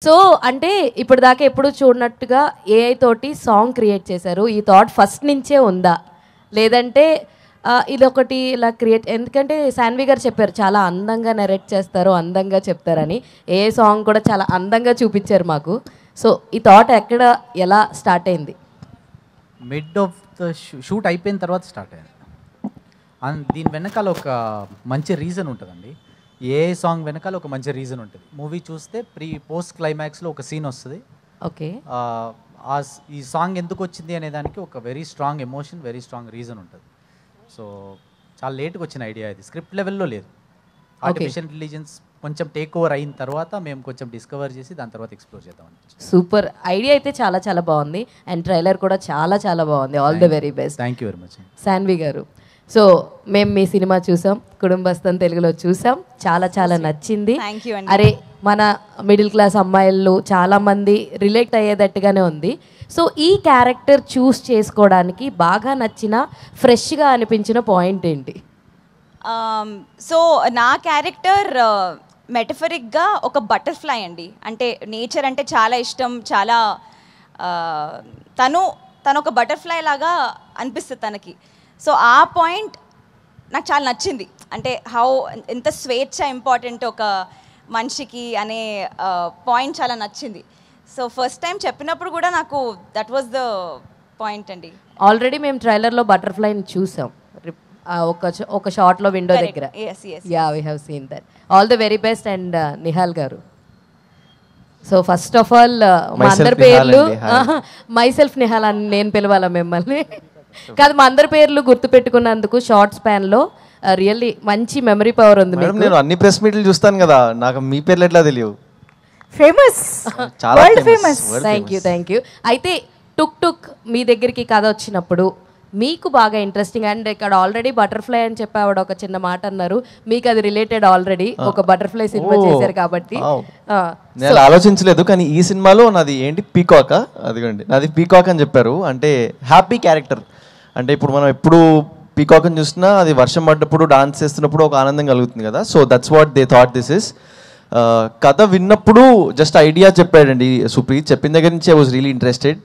So అంటే ఇప్పుడు దాకా ఎప్పుడు చూడనట్టుగా ఏఐ తోటి సాంగ్ క్రియేట్ చేశారు. ఈ థాట్ ఫస్ట్ నుంచే ఉందా, లేదంటే ఇదొకటి ఇలా క్రియేట్, ఎందుకంటే శాన్వి గారు చెప్పారు చాలా అందంగా నెరేట్ చేస్తారు, అందంగా చెప్తారని. ఏ సాంగ్ కూడా చాలా అందంగా చూపించారు మాకు. సో ఈ థాట్ ఎక్కడ ఎలా స్టార్ట్ అయింది? మిడ్ ఆఫ్ ద షూట్ అయిపోయిన తర్వాత స్టార్ట్ అయింది. అండ్ దీని వెనకాల ఒక మంచి రీజన్ ఉంటుందండి. ఏ సాంగ్ వెనకాల ఒక మంచి రీజన్ ఉంటుంది. మూవీ చూస్తే పోస్ట్ క్లైమాక్స్లో ఒక సీన్ వస్తుంది. ఓకే. ఈ సాంగ్ ఎందుకు వచ్చింది అనే దానికి ఒక very strong emotion, very strong reason ఉంటుంది. సో చాలా లేట్గా వచ్చిన ఐడియా ఇది, స్క్రిప్ట్ లెవెల్లో లేదు. ఆర్టిఫిషియల్ ఇంటెలిజెన్స్ కొంచెం టేక్ ఓవర్ అయిన తర్వాత మేము కొంచెం డిస్కవర్ చేసి దాని తర్వాత ఎక్స్ప్లోర్ చేద్దామని. సూపర్ ఐడియా అయితే చాలా చాలా బాగుంది. అండ్ ట్రైలర్ కూడా చాలా చాలా బాగుంది. All the very best. Thank you very much. Shanvi గారు, సో మేము మీ సినిమా చూసాం, కుటుంబస్థం తెలుగులో చూసాం, చాలా చాలా నచ్చింది. అరే మన మిడిల్ క్లాస్ అమ్మాయిలు చాలామంది రిలేట్ అయ్యేటట్టుగానే ఉంది. సో ఈ క్యారెక్టర్ చూస్ చేసుకోవడానికి బాగా నచ్చిన, ఫ్రెష్గా అనిపించిన పాయింట్ ఏంటి? సో నా క్యారెక్టర్ మెటఫరిక్గా ఒక బటర్ఫ్లై అండి. అంటే నేచర్ అంటే చాలా ఇష్టం, చాలా తను ఒక బటర్ఫ్లై లాగా అనిపిస్తుంది తనకి. సో ఆ పాయింట్ నాకు చాలా నచ్చింది. అంటే ఎంత స్వేచ్ఛ ఇంపార్టెంట్ ఒక మనిషికి అనే పాయింట్ చాలా నచ్చింది. సో ఫస్ట్ టైం చెప్పినప్పుడు కూడా నాకు దట్ వాజ్ ద పాయింట్ అండి. ఆల్రెడీ మేము ట్రైలర్లో బటర్ఫ్లైని చూసాం, ఒక షార్ట్లో విండో దగ్గర. Yeah, we have seen that. All the very best. And Nihal గారు, సో ఫస్ట్ ఆఫ్ ఆల్ మా అందరి పేర్లు, మైసెల్ఫ్ నిహాల్ అని నేను పిలవాలా మిమ్మల్ని కాదు, మా అందరి పేర్లు గుర్తుపెట్టుకున్నందుకు షార్ట్ స్పాన్లో రియల్లీ మంచి మెమరీ పవర్ ఉంది. నేను అన్ని ప్రెస్ మీట్లు చూస్తాను కదా, నాకు మీ పేర్లు ఎట్లా తెలియవు? Famous, world famous. Thank you. అయితే టుక్ టుక్ మీ దగ్గరికి కథ వచ్చినప్పుడు మీకు బాగా ఇంట్రెస్టింగ్, అండ్ ఇక్కడ ఆల్రెడీ బటర్ఫ్లై అని చెప్పాడు ఒక చిన్న మాట అన్నారు, మీకు అది రిలేటెడ్ ఆల్రెడీ ఒక బటర్ఫ్లై సినిమా చేశారు కాబట్టి. నేను ఆలోచించలేదు, కానీ ఈ సినిమాలో నాది ఏంటి పీకాక్, అదిగోండి నాది పీకాక్ అని చెప్పారు. అంటే హ్యాపీ క్యారెక్టర్. అంటే ఇప్పుడు మనం ఎప్పుడు పీకాక్ని చూసినా అది వర్షం పడ్డప్పుడు డాన్స్ చేస్తున్నప్పుడు ఒక ఆనందం కలుగుతుంది కదా. So that's what they thought this is. కథ విన్నప్పుడు జస్ట్ ఐడియా చెప్పాడండి సుప్రీత్, చెప్పిన దగ్గర నుంచి ఐ వాజ్ రియలీ ఇంట్రెస్టెడ్.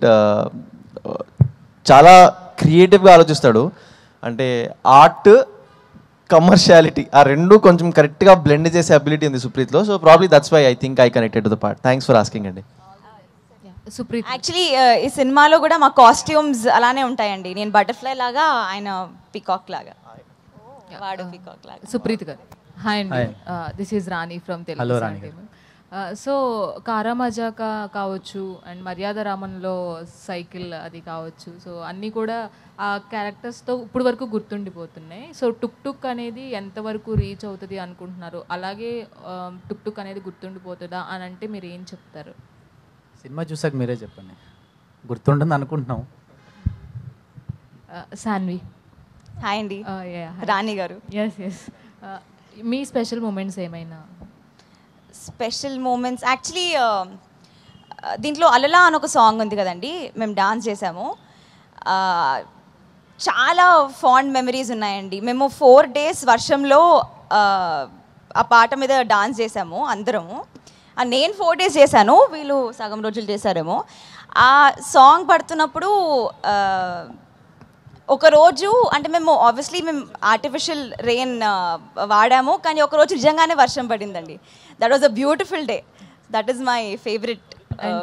చాలా క్రియేటివ్గా ఆలోచిస్తాడు. అంటే ఆర్ట్, కమర్షియాలిటీ ఆ రెండు కొంచెం కరెక్ట్గా బ్లెండ్ చేసే అబిలిటీ ఉంది సుప్రీత్లో. So probably that's why I think I connected to the part. Thanks for asking అండి. సుప్రీత్, యాక్చువల్లీ ఈ సినిమాలో కూడా మా కాస్ట్యూమ్స్ అలానే ఉంటాయండి. నేను బటర్ఫ్లై లాగా, ఆయన పీకాక్ లాగా, వాడు పీకాక్ లాగా. సుప్రీత్ గారు, హాయ్ అండి, this is Rani from Telugu. So కారామజాకా కావచ్చు అండ్ మర్యాద రామన్లో సైకిల్ అది కావచ్చు, సో అన్నీ కూడా ఆ క్యారెక్టర్స్తో ఇప్పుడు వరకు గుర్తుండిపోతున్నాయి. సో టుక్ టుక్ అనేది ఎంతవరకు రీచ్ అవుతుంది అనుకుంటున్నారు? అలాగే టుక్ టుక్ అనేది గుర్తుండిపోతుందా అని అంటే మీరు ఏం చెప్తారు? సినిమా చూసాక మీరే చెప్పండి. గుర్తుంటుంది అనుకుంటున్నాం. శాన్వి. హాయ్ అండి, రాణి గారు. ఎస్ మీ స్పెషల్ మూమెంట్స్ ఏమైనా? స్పెషల్ మూమెంట్స్ యాక్చువల్లీ దీంట్లో అలలా అని ఒక సాంగ్ ఉంది కదండి, మేము డాన్స్ చేసాము. చాలా ఫాండ్ మెమరీస్ ఉన్నాయండి. మేము 4 days వర్షంలో ఆ పాట మీద డాన్స్ చేసాము అందరము. నేను 4 days చేశాను, వీళ్ళు సగం రోజులు చేశారేమో. ఆ సాంగ్ పడుతున్నప్పుడు ఒకరోజు అంటే మేము ఆబ్వియస్లీ ఆర్టిఫిషియల్ రెయిన్ వాడాము, కానీ ఒకరోజు నిజంగానే వర్షం పడిందండి. That was a beautiful day. That is my favourite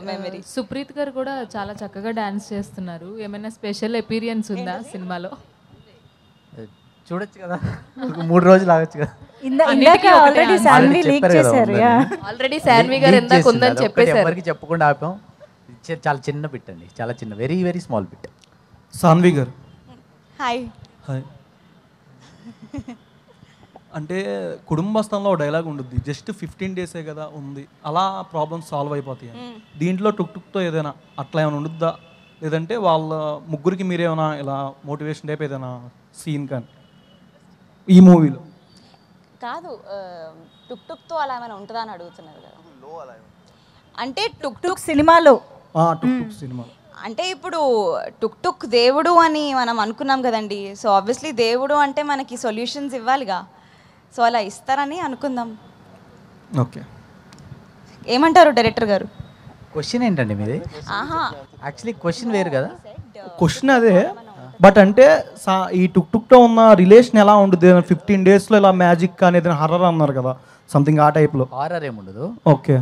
memory. Supreeth గారు కూడా చాలా చక్కగా డాన్స్ చేస్తున్నారు. ఏమైనా స్పెషల్ ఎపీరియన్స్ ఉందా సినిమాలో? చూడొచ్చు కదా, 3 రోజులు ఆగొచ్చు కదా. ఆల్రెడీ శాన్వి లీక్ చేశారు. ఆల్రెడీ శాన్వి గారు ఎందాక ఉందని చెప్పేశారు. ఎవరికి చెప్పకుండా ఆపాం. చాలా చిన్న బిట్ అండి, చాలా చిన్న, very very small bit. Shanvi గారు, హాయ్. హాయ్. అంటే కుటుంబస్థంలో డైలాగ్ ఉంటుంది, జస్ట్ 15 days కదా ఉంది, అలా ప్రాబ్లమ్స్ సాల్వ్ అయిపోతాయి. దీంట్లో టుక్ టుక్తో ఏదైనా అట్లా ఏమైనా ఉండుద్దా, లేదంటే వాళ్ళ ముగ్గురికి మీరేమైనా ఇలా మోటివేషన్ టైప్ ఏదైనా సీన్ కానీ ఈ మూవీలో? కాదు, టుక్ టుక్తో అలా ఏమైనా ఉంటుందా అని అడుగుతున్నారు కదా. అంటే టుక్ టుక్ సినిమాలో, టుక్ టుక్ సినిమాలో అంటే ఇప్పుడు టుక్ టుక్ దేవుడు అని మనం అనుకున్నాం కదండి. సో ఆబ్వియస్లీ దేవుడు అంటే మనకి సొల్యూషన్స్ ఇవ్వాలిగా. సో అలా ఇస్తారని అనుకుందాం. ఓకే, ఏమంటారు డైరెక్టర్ గారు? క్వశ్చన్ ఏంటండి మీది? యాక్చువల్లీ క్వశ్చన్ వేరు కదా. క్వశ్చన్ అదే, బట్ అంటే ఈ టుక్ టుక్తో ఉన్న రిలేషన్ ఎలా ఉంటుంది? 15 daysలో ఇలా మ్యాజిక్ అనేది హర్రర్ అన్నారు కదా, సంథింగ్ ఆ టైప్లో. హారర్ ఏముండదు. ఓకే,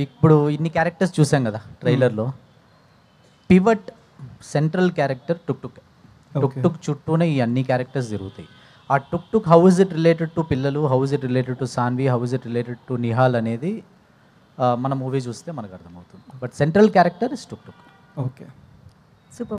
ఇప్పుడు ఇన్ని క్యారెక్టర్స్ చూసాం కదా ట్రైలర్లో. Pivot central character tuk tuk. Tuk tuk చుట్టూనే ఈ అన్ని క్యారెక్టర్స్ జరుగుతాయి. ఆ tuk tuk how is it related to పిల్లలు, how is it related to Saanvi, how is it related to Nihal అనేది మన మూవీ చూస్తే మనకు అర్థమవుతుంది. But central character is tuk tuk. Okay.